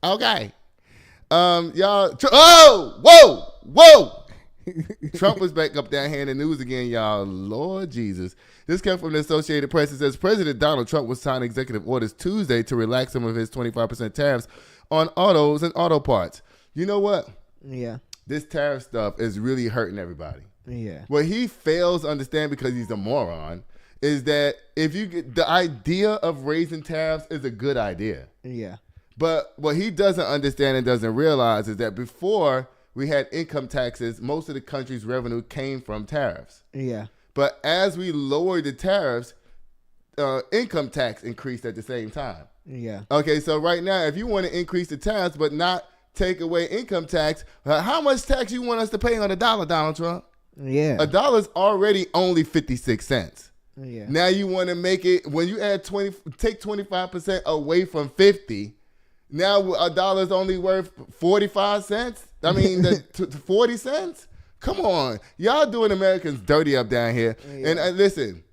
Okay. Y'all. Whoa. Trump was back up down here in the news again, y'all. Lord Jesus. This came from the Associated Press. It says President Donald Trump was signing executive orders Tuesday to relax some of his 25% tariffs on autos and auto parts. You know what? Yeah. This tariff stuff is really hurting everybody. Yeah. What he fails to understand, because he's a moron, is that if you get the idea of raising tariffs is a good idea. Yeah. But what he doesn't understand and doesn't realize is that before we had income taxes, most of the country's revenue came from tariffs. Yeah. But as we lowered the tariffs, income tax increased at the same time. Yeah. Okay, so right now, if you want to increase the tariffs but not take away income tax, how much tax you want us to pay on a dollar, Donald Trump? Yeah. A dollar's already only 56 cents. Yeah. Now you want to make it, when you add take 25% away from 50, now a dollar's only worth 45 cents? I mean, 40 cents? Come on. Y'all doing Americans dirty up down here. Yeah. And listen,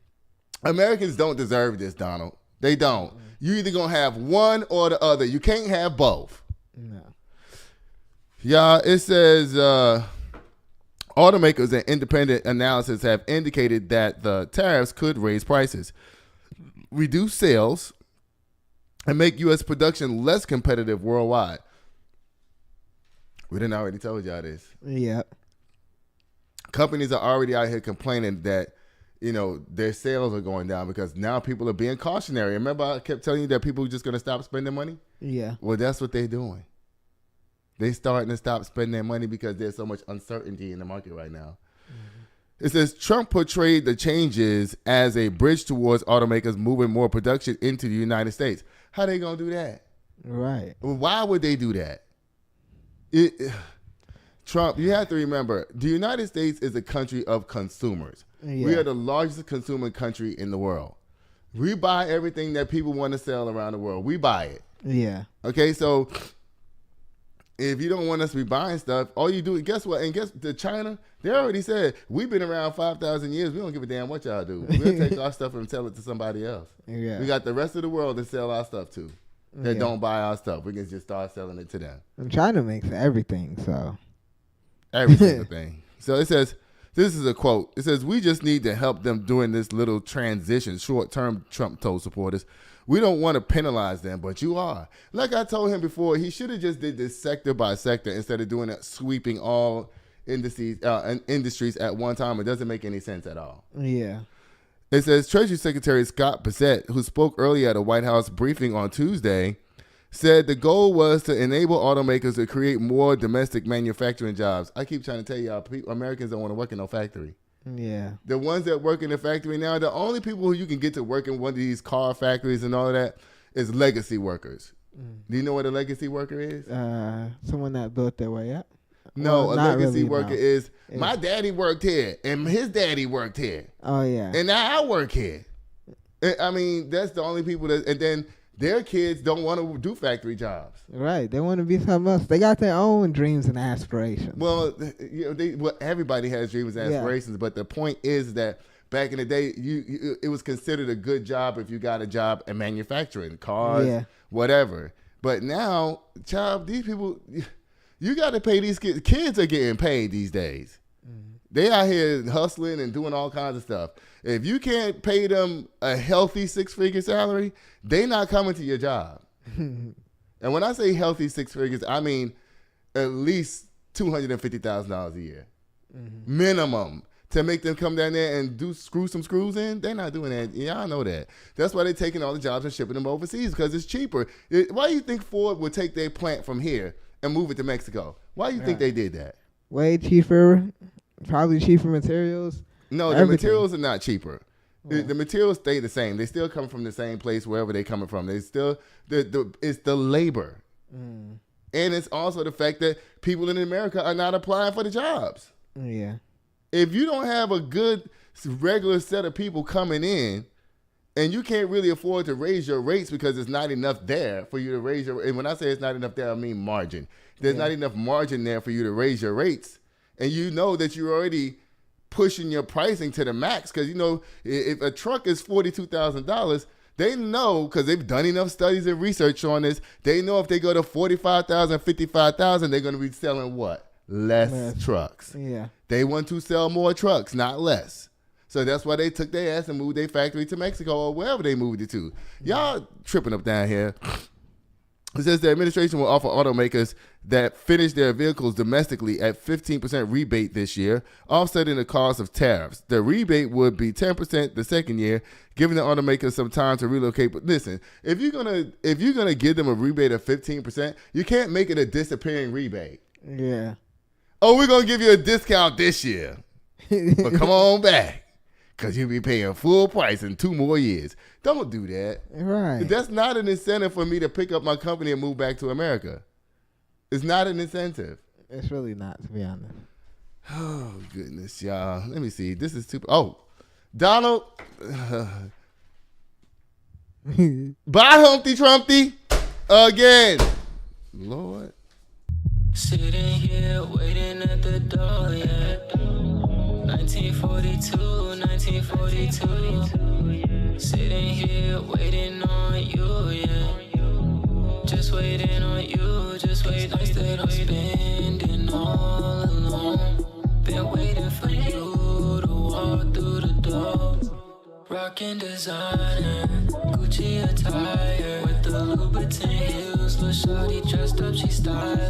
Americans don't deserve this, Donald. They don't. You either going to have one or the other. You can't have both. No. Y'all, it says automakers and independent analysis have indicated that the tariffs could raise prices, reduce sales, and make U.S. production less competitive worldwide. We didn't already told y'all this. Yeah. Companies are already out here complaining that, you know, their sales are going down because now people are being cautionary. Remember I kept telling you that people are just going to stop spending money? Yeah. Well, that's what they're doing. They starting to stop spending their money because there's so much uncertainty in the market right now. Mm-hmm. It says Trump portrayed the changes as a bridge towards automakers moving more production into the United States. How they going to do that? Right. Why would they do that? Trump, you have to remember, the United States is a country of consumers. Yeah. We are the largest consumer country in the world. We buy everything that people want to sell around the world. We buy it. Yeah. Okay, so if you don't want us to be buying stuff, all you do, guess what? And guess the China, they already said, we've been around 5,000 years. We don't give a damn what y'all do. We'll take our stuff and sell it to somebody else. Yeah. We got the rest of the world to sell our stuff to. That don't buy our stuff. We can just start selling it to them. And China makes everything, so. Every single thing. So it says, this is a quote. It says, we just need to help them during this little transition, short term, Trump told supporters. We don't want to penalize them, but you are. Like I told him before, he should have just did this sector by sector instead of doing it, sweeping all industries at one time. It doesn't make any sense at all. Yeah. It says Treasury Secretary Scott Bessent, who spoke earlier at a White House briefing on Tuesday, said the goal was to enable automakers to create more domestic manufacturing jobs. I keep trying to tell y'all, Americans don't want to work in no factory. Yeah. The ones that work in the factory now, the only people who you can get to work in one of these car factories and all of that is legacy workers. Do you know what a legacy worker is? Someone that built their way up. No, well, a legacy really, worker is my daddy worked here and his daddy worked here. Oh, yeah. And now I work here. I mean, that's the only people that, and then their kids don't want to do factory jobs. Right. They want to be something else. They got their own dreams and aspirations. Well, you know, everybody has dreams and aspirations, but the point is that back in the day, it was considered a good job if you got a job in manufacturing, cars, whatever. But now, child, these people, you got to pay these kids. Kids are getting paid these days. Mm-hmm. They out here hustling and doing all kinds of stuff. If you can't pay them a healthy 6-figure salary, they not coming to your job. And when I say healthy 6 figures, I mean at least $250,000 a year. Mm-hmm. Minimum. To make them come down there and screw some screws in, they're not doing that. Y'all know that. That's why they're taking all the jobs and shipping them overseas, because it's cheaper. Why do you think Ford would take their plant from here and move it to Mexico? Why do you think they did that? Way cheaper. Probably cheaper materials. No, the materials are not cheaper. The materials stay the same. They still come from the same place wherever they're coming from. They still it's the labor. Mm. And it's also the fact that people in America are not applying for the jobs. Yeah. If you don't have a good regular set of people coming in, and you can't really afford to raise your rates because there's not enough there for you to raise your, and when I say it's not enough there, I mean margin. There's not enough margin there for you to raise your rates. And you know that you're already pushing your pricing to the max, because, you know, if a truck is $42,000, They know, because they've done enough studies and research on this, they know if they go to 45,000, 55,000, they're going to be selling what? Less trucks. Yeah. They want to sell more trucks, not less. So that's why they took their ass and moved their factory to Mexico or wherever they moved it to. Y'all tripping up down here. It says the administration will offer automakers that finish their vehicles domestically at 15% rebate this year, offsetting the cost of tariffs. The rebate would be 10% the second year, giving the automakers some time to relocate. But listen, if you're gonna give them a rebate of 15%, you can't make it a disappearing rebate. Yeah. Oh, we're gonna give you a discount this year, but come on back, because you'll be paying full price in 2 more years. Don't do that. Right. That's not an incentive for me to pick up my company and move back to America. It's not an incentive. It's really not, to be honest. Oh, goodness, y'all. Let me see. This is too... Oh, Donald. Bye, Humpty Trumpty. Again. Lord. Sitting here waiting at the door, yeah. 1942, 1942. Sitting here waiting on you, yeah. Just waiting on you, just waiting. Nights that I'm spending all alone. Been waiting for you to walk through the door. Rockin' designer, Gucci attire with the Louboutin heels. Lil' shawty dressed up, she style.